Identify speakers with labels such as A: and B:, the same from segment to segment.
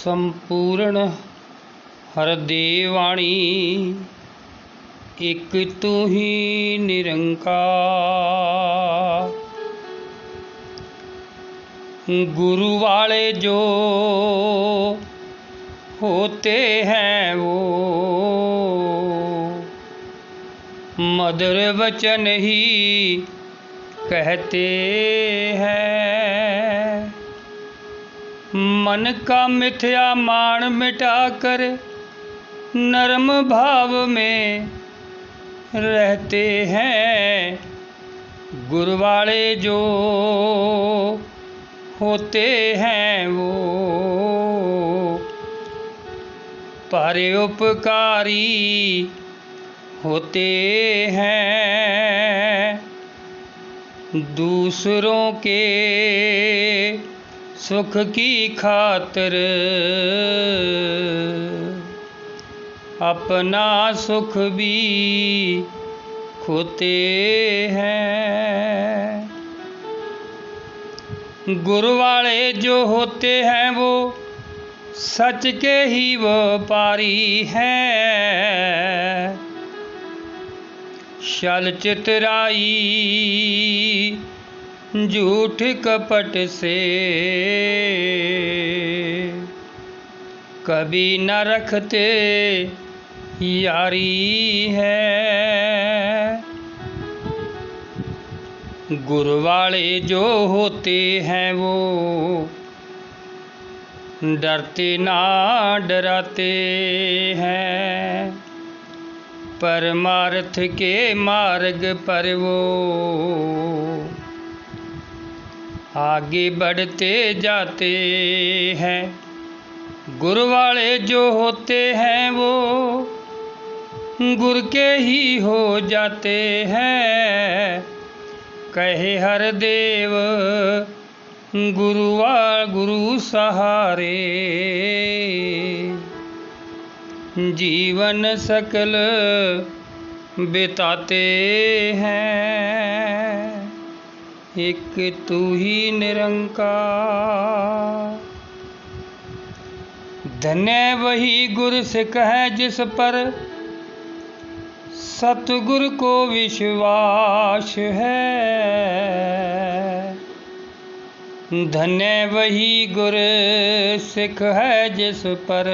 A: संपूर्ण हरदेवाणी एक तू ही निरंकार। गुरु वाले जो होते हैं वो मधुर वचन ही कहते हैं। मन का मिथ्या मान मिटाकर नरम भाव में रहते हैं। गुरु वाले जो होते हैं वो परोपकारी होते हैं। दूसरों के सुख की खातिर अपना सुख भी खोते हैं। गुरु वाले जो होते हैं वो सच के ही व्यापारी हैं। छल चितराई झूठ कपट से कभी न रखते यारी है। गुरु वाले जो होते हैं वो डरते ना डराते हैं। परमार्थ के मार्ग पर वो आगे बढ़ते जाते हैं। गुरु वाले जो होते हैं वो गुरु के ही हो जाते हैं। कहे हर देव गुरु सहारे जीवन सकल बिताते हैं। एक तू ही निरंकार। धन्य वही गुरु सिख है जिस पर सतगुरु को विश्वास है। धन्य वही गुरु सिख है जिस पर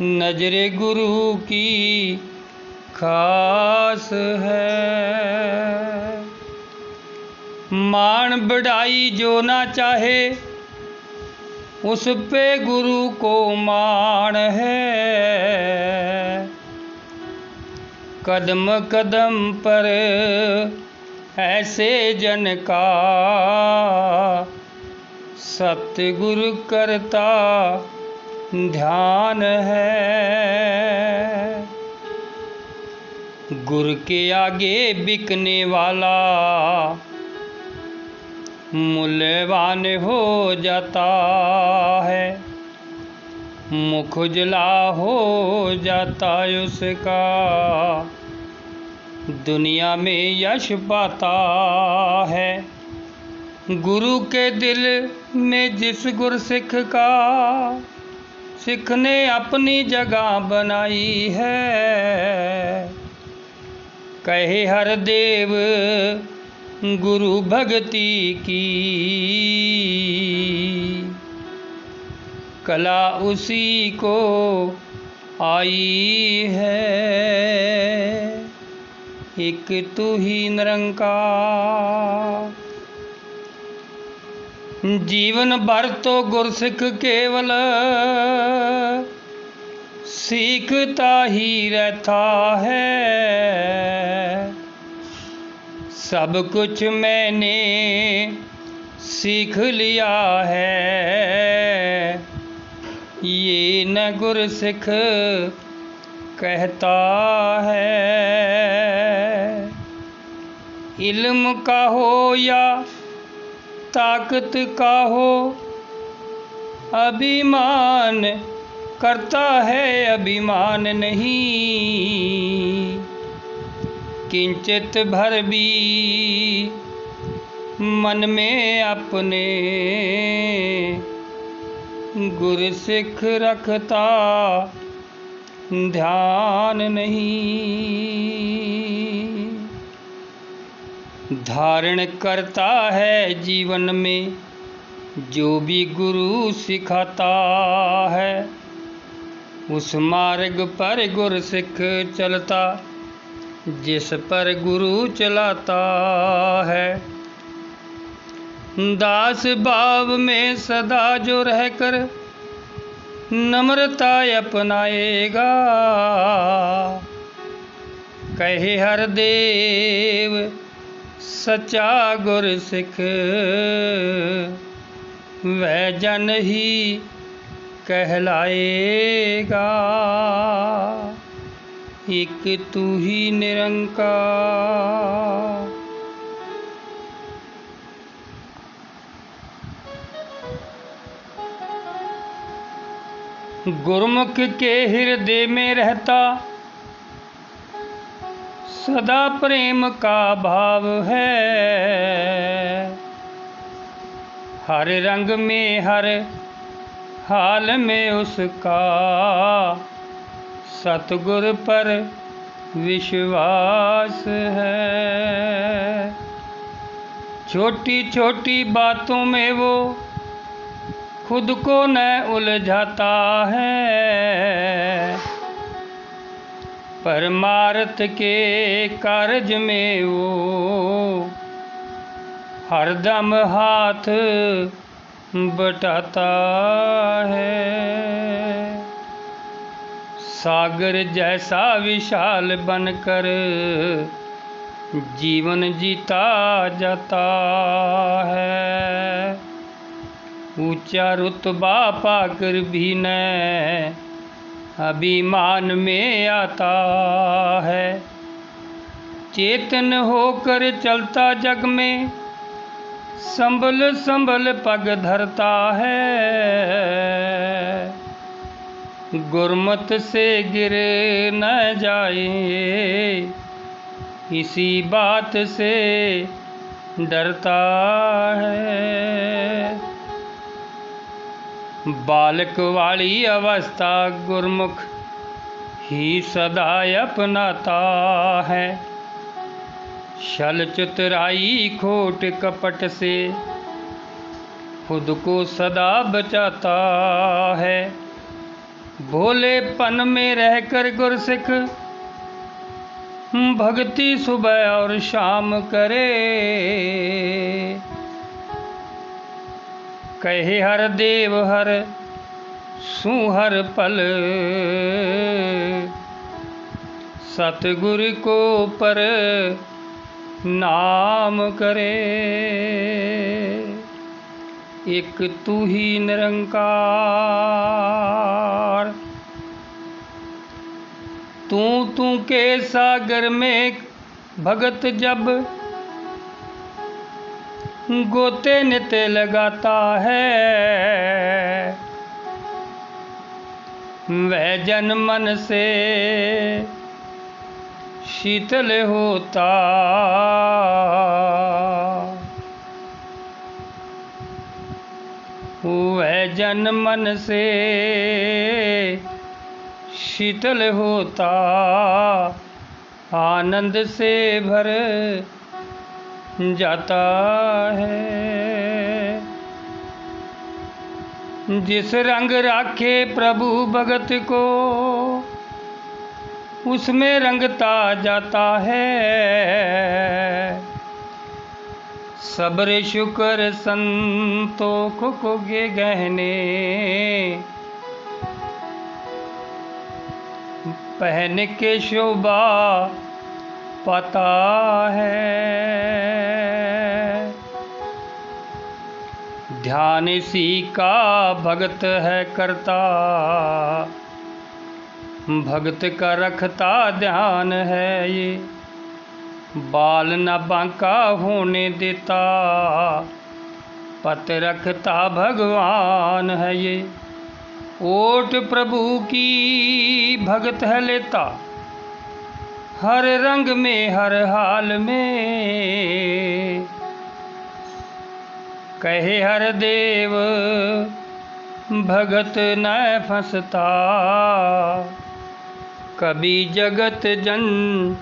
A: नजर गुरु की खास है। मान बढ़ाई जो ना चाहे उस पे गुरु को मान है। कदम कदम पर ऐसे जन का सतगुरु करता ध्यान है। गुरु के आगे बिकने वाला मूल्यवान हो जाता है। मुख उजला हो जाता उसका दुनिया में यश पाता है। गुरु के दिल में जिस गुरसिख का सिख ने अपनी जगह बनाई है। कहे हर देव गुरु भक्ति की कला उसी को आई है। एक तू ही निरंकार। जीवन भर तो गुरसिख केवल सीखता ही रहता है। सब कुछ मैंने सीख लिया है ये न गुरसिख कहता है। इल्म का हो या ताकत का हो अभिमान करता है अभिमान नहीं। किंचित भर भी मन में अपने गुर सिख रखता ध्यान नहीं। धारण करता है जीवन में जो भी गुरु सिखाता है। उस मार्ग पर गुर सिख चलता जिस पर गुरु चलाता है। दास भाव में सदा जो रहकर नम्रता अपनाएगा। कहे हर देव सच्चा गुर सिख वह जन ही कहलाएगा। एक तू ही निरंकार। गुरमुख के हृदय में रहता सदा प्रेम का भाव है। हर रंग में हर हाल में उसका सतगुर पर विश्वास है। छोटी छोटी बातों में वो खुद को न उलझाता है। परमार्थ के कार्य में वो हरदम हाथ बटाता है। सागर जैसा विशाल बनकर जीवन जीता जाता है। ऊंचा रुतबा पाकर भी न अभिमान में आता है। चेतन होकर चलता जग में संभल संभल पग धरता है। गुरमत से गिर न जाए इसी बात से डरता है। बालक वाली अवस्था गुरमुख ही सदा अपनाता है। छल चतुराई खोट कपट से खुद को सदा बचाता है। भोलेपन में रहकर गुरसिख भक्ति सुबह और शाम करे। कहे हर देव हर सुहर पल सतगुरु को पर नाम करे। एक तू ही निरंकार। तू के सागर में भगत जब गोते नित लगाता है। वह जन मन से शीतल होता। वह जन मन से शीतल होता। आनंद से भर जाता है। जिस रंग राखे प्रभु भगत को उसमें रंगता जाता है। सब्र शुक्र संतोख को गे गहने पहन के शोभा पाता है। ध्यान इसी का भगत है करता। भगत का रखता ध्यान है ये। बाल न बांका होने देता। पत रखता भगवान है ये। ओट प्रभु की भगत है लेता। हर रंग में हर हाल में। कहे हर देव भगत न फंसता, कभी जगत जंजाल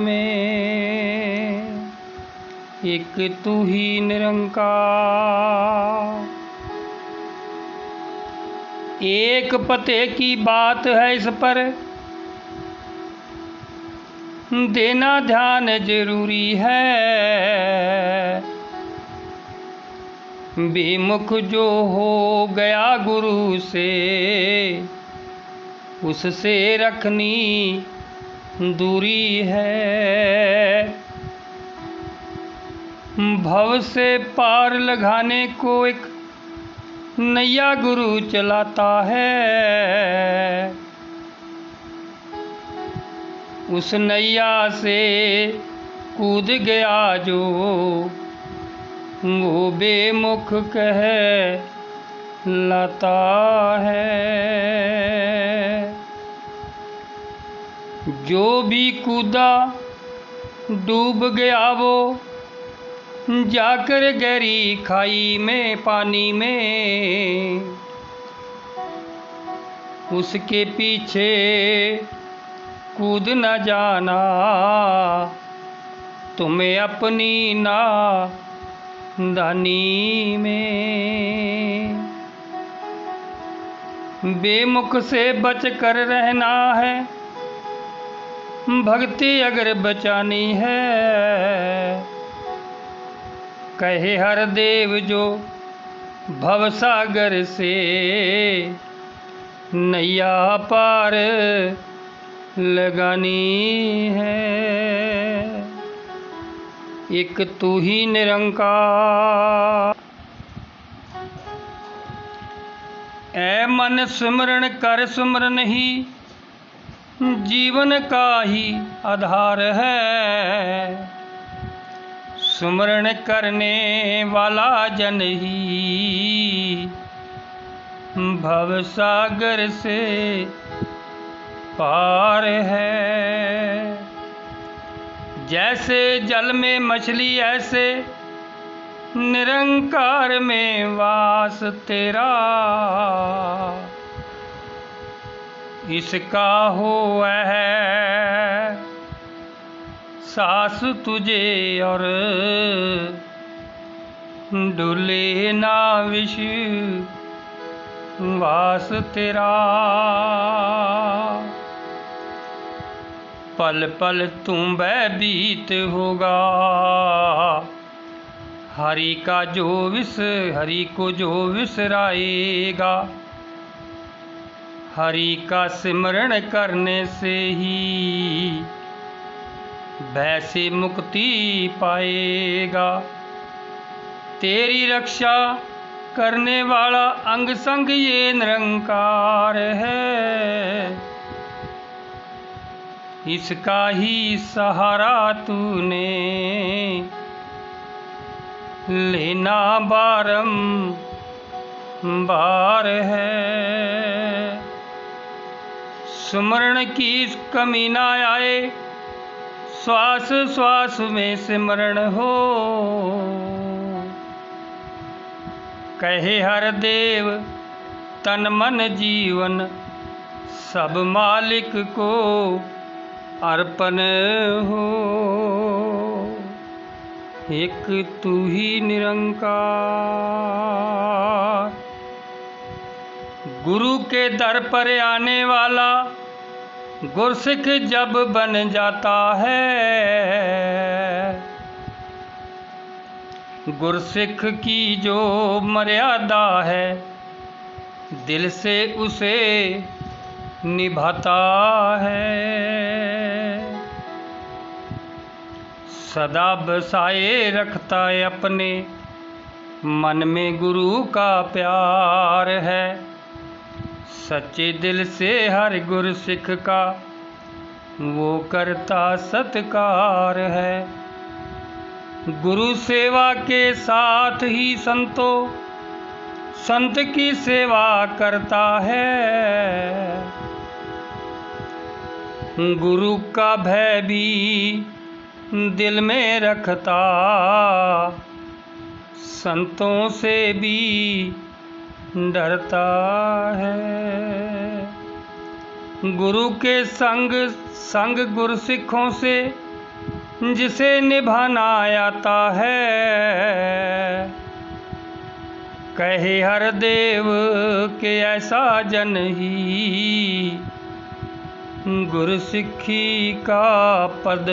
A: में, एक तू ही निरंकार। एक पते की बात है, इस पर देना ध्यान जरूरी है। बेमुख जो हो गया गुरु से, उससे रखनी दूरी है। भव से पार लगाने को एक नैया गुरु चलाता है। उस नैया से कूद गया जो, वो बेमुख कह लाता है। जो भी कूदा डूब गया वो, जाकर गहरी खाई में पानी में, उसके पीछे कूद न जाना, तुम्हें अपनी नादानी में। बेमुख से बच कर रहना है, भक्ति अगर बचानी है। कहे हर देव जो भवसागर से, नैया पार लगानी है, एक तू ही निरंकार। ऐ मन सुमरण कर, सुमरन ही जीवन का ही आधार है। सुमरण करने वाला जन ही, भवसागर से पार है। जैसे जल में मछली, ऐसे निरंकार में वास तेरा। इसका हो है सास तुझे और डुले ना विश्वास तेरा। पल पल तू भयभीत होगा, हरि को जो विसराएगा। हरि का सिमरण करने से ही भय से मुक्ति पाएगा। तेरी रक्षा करने वाला अंग संग ये निरंकार है। इसका ही सहारा तूने लेना बारंबार है। सुमरण की कमी ना आए, श्वास श्वास में सिमरण हो। कहे हर देव तन मन जीवन, सब मालिक को अर्पण हो। एक तू ही निरंकार। गुरु के दर पर आने वाला गुरसिख जब बन जाता है। गुरसिख की जो मर्यादा है, दिल से उसे निभाता है। सदा बसाए रखता है अपने मन में गुरु का प्यार है। सच्चे दिल से हर गुरसिख का वो करता सत्कार है। गुरु सेवा के साथ ही संत की सेवा करता है। गुरु का भय भी दिल में रखता, संतों से भी डरता है। गुरु के संग गुरसिखों से जिसे निभाना आता है। कहे हर देव के ऐसा जन ही गुरसिखी का पद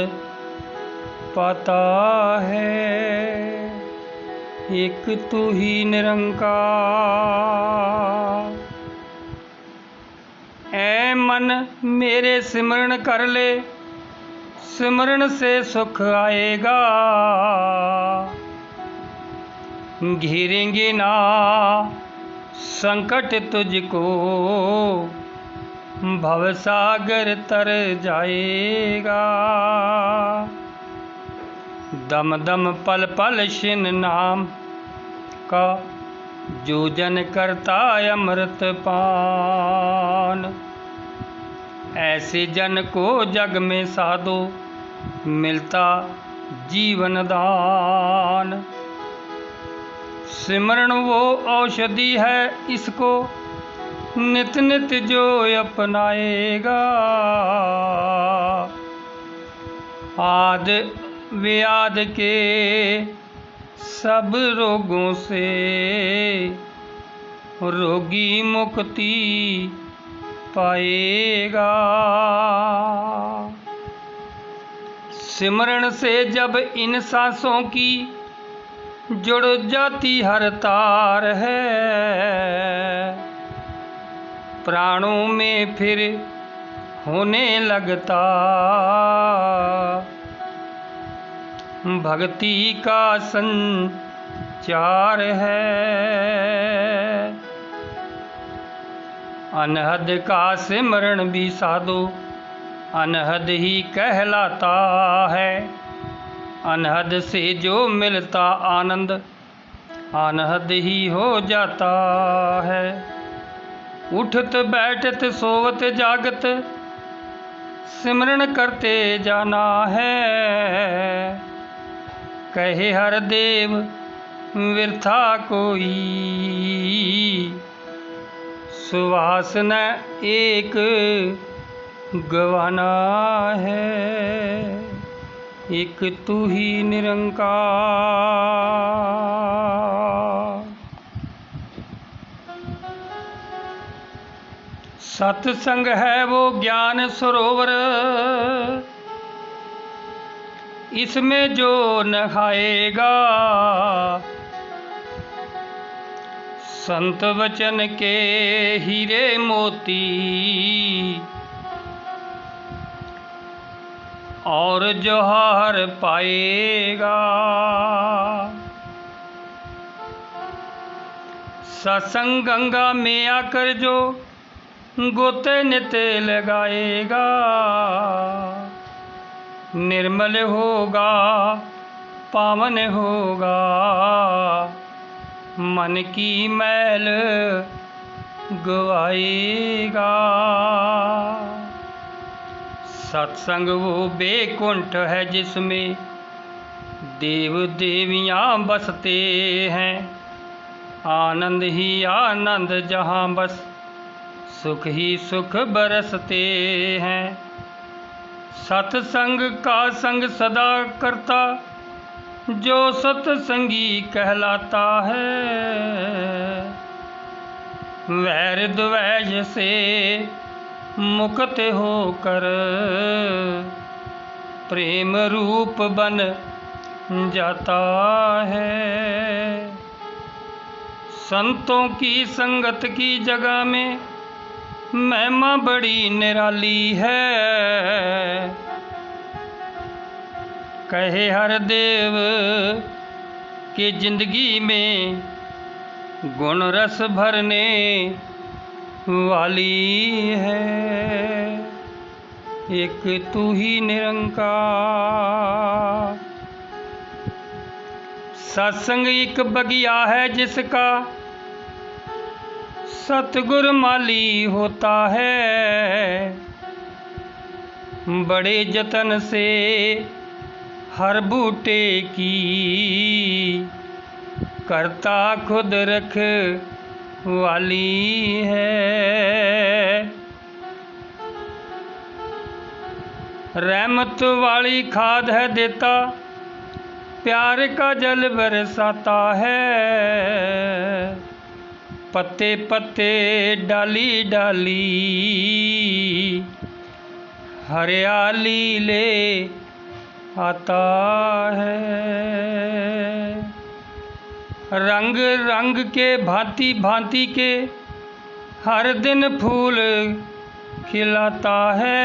A: पाता है। एक तू ही निरंकार। ऐ मन मेरे सिमरण कर ले, सिमरण से सुख आएगा। घिरेंगे ना संकट तुझको, भवसागर तर जाएगा। दम दम पल पल शिन नाम का, जो जन करता अमृत पान। ऐसे जन को जग में साधो, मिलता जीवन दान। सिमरण वो औषधि है, इसको नित नित जो अपनाएगा। आद व्याध के सब रोगों से रोगी मुक्ति पाएगा। सिमरण से जब इन सांसों की जुड़ जाती हर तार है। प्राणों में फिर होने लगता भक्ति का संचार है। अनहद का सिमरण भी साधो, अनहद ही कहलाता है। अनहद से जो मिलता आनंद, अनहद ही हो जाता है। उठत बैठत सोवत जागत, सिमरण करते जाना है। कहे हर देव व्यर्था कोई, सुवास न एक गवाना है। एक तू ही निरंकार। सत्संग है वो ज्ञान सरोवर, इसमें जो नहाएगा। संत वचन के हीरे मोती, और जौहर पाएगा। सत्संग गंगा में आकर जो गोते नित लगाएगा। निर्मल होगा, पावन होगा, मन की मैल गवाएगा। सत्संग वो बैकुंठ है जिसमें देव देवियाँ बसते हैं। आनंद ही आनंद जहाँ बस सुख ही सुख बरसते हैं। सत्संग का संग सदा करता जो सत्संगी कहलाता है। वैर द्वेष से मुक्त होकर प्रेम रूप बन जाता है। संतों की संगत की जगह में महिमा बड़ी निराली है। कहे हर देव कि जिंदगी में गुण रस भरने वाली है। एक तू ही निरंकार। सत्संग एक बगिया है जिसका सतगुर माली होता है। बड़े जतन से हर बूटे की करता खुद रख वाली है। रहमत वाली खाद है देता, प्यार का जल बरसाता है। पत्ते पत्ते डाली डाली हरियाली ले आता है। रंग रंग के भांति भांति के हर दिन फूल खिलाता है।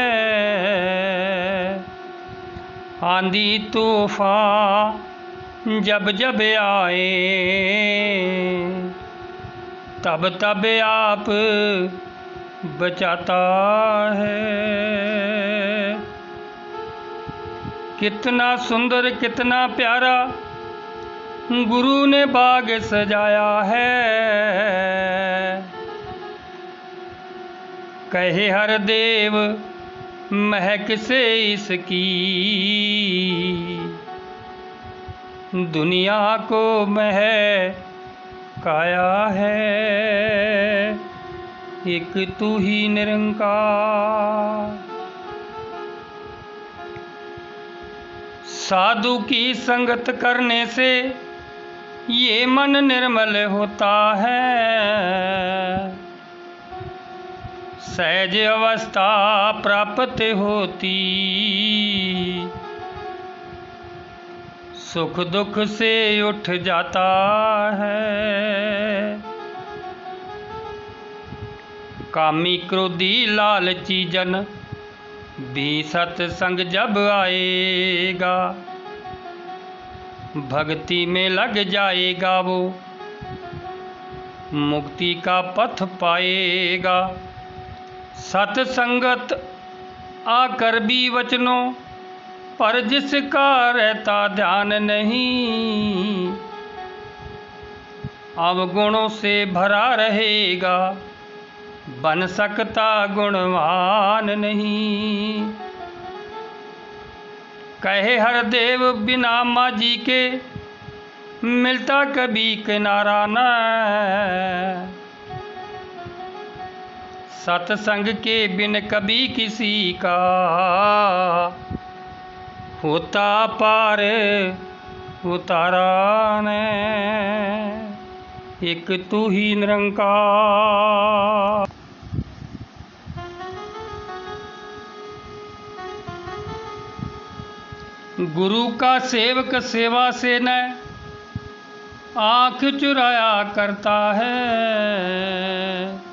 A: आंधी तूफान जब जब आए तब तब आप बचाता है। कितना सुंदर कितना प्यारा गुरु ने बाग सजाया है। कहे हर देव महक से इसकी, दुनिया को महकाया है। एक तू ही निरंकार। साधु की संगत करने से ये मन निर्मल होता है। सहज अवस्था प्राप्त होती, सुख दुख से उठ जाता है। कामी क्रोधी लालची जन भी सत्संग जब आएगा, भक्ति में लग जाएगा वो, मुक्ति का पथ पाएगा। सत्संगत आकर भी वचनों पर जिसका रहता ध्यान नहीं, अवगुणों से भरा रहेगा, बन सकता गुणवान नहीं। कहे हर देव बिना माजी के मिलता कभी किनारा न। सत्संग के बिन कभी किसी का होता पार उतारा न। एक तू ही निरंकार। गुरु का सेवक सेवा से न आँख चुराया करता है।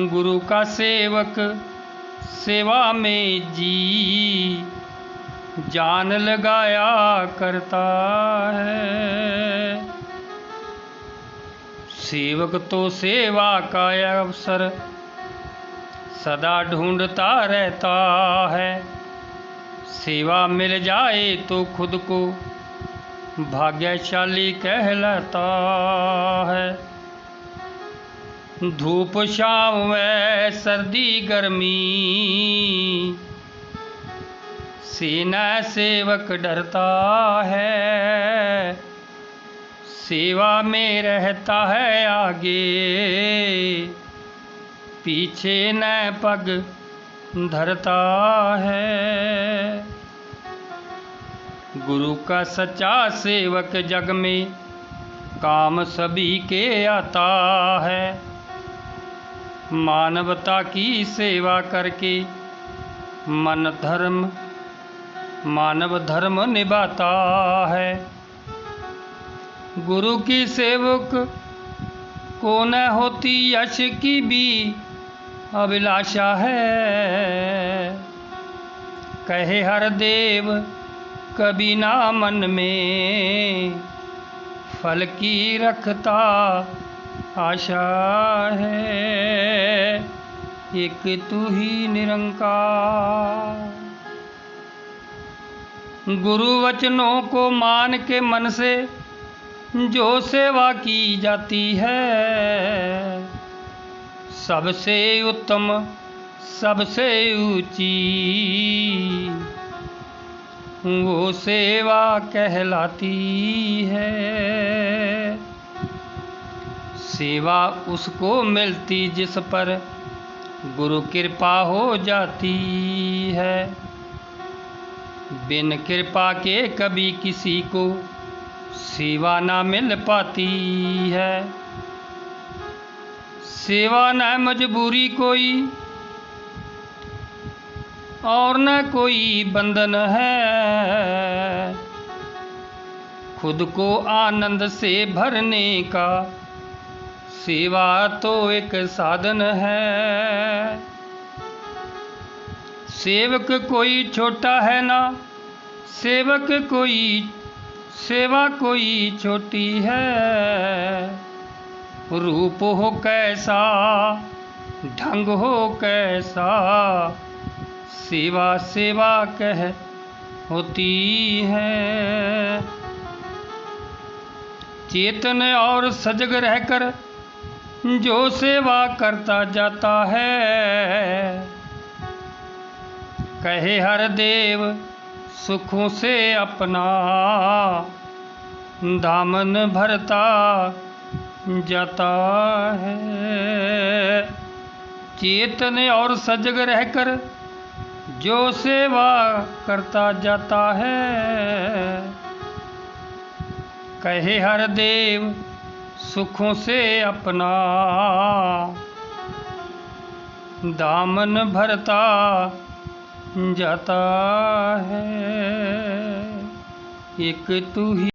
A: गुरु का सेवक सेवा में जी जान लगाया करता है। सेवक तो सेवा का अवसर सदा ढूंढता रहता है। सेवा मिल जाए तो खुद को भाग्यशाली कहलाता है। धूप छाँव व सर्दी गर्मी से न सेवक डरता है। सेवा में रहता है आगे, पीछे न पग धरता है। गुरु का सच्चा सेवक जग में काम सभी के आता है। मानवता की सेवा करके मानव धर्म निभाता है। गुरु की सेवक को न होती यश की भी अभिलाषा है। कहे हर देव कभी ना मन में फल की रखता आशा है। एक तू ही निरंकार। गुरु वचनों को मान के मन से जो सेवा की जाती है, सबसे उत्तम सबसे ऊंची वो सेवा कहलाती है। सेवा उसको मिलती जिस पर गुरु कृपा हो जाती है। बिन कृपा के कभी किसी को सेवा ना मिल पाती है। सेवा न मजबूरी कोई और न कोई बंधन है। खुद को आनंद से भरने का सेवा तो एक साधन है। सेवक कोई छोटा है ना सेवक कोई सेवा कोई छोटी है। रूप हो कैसा ढंग हो कैसा सेवा सेवा कह होती है। चेतन और सजग रहकर जो सेवा करता जाता है। कहे हर देव सुखों से अपना दामन भरता जाता है। चेतन और सजग रहकर जो सेवा करता जाता है। कहे हर देव सुखों से अपना दामन भरता जाता है। एक तू ही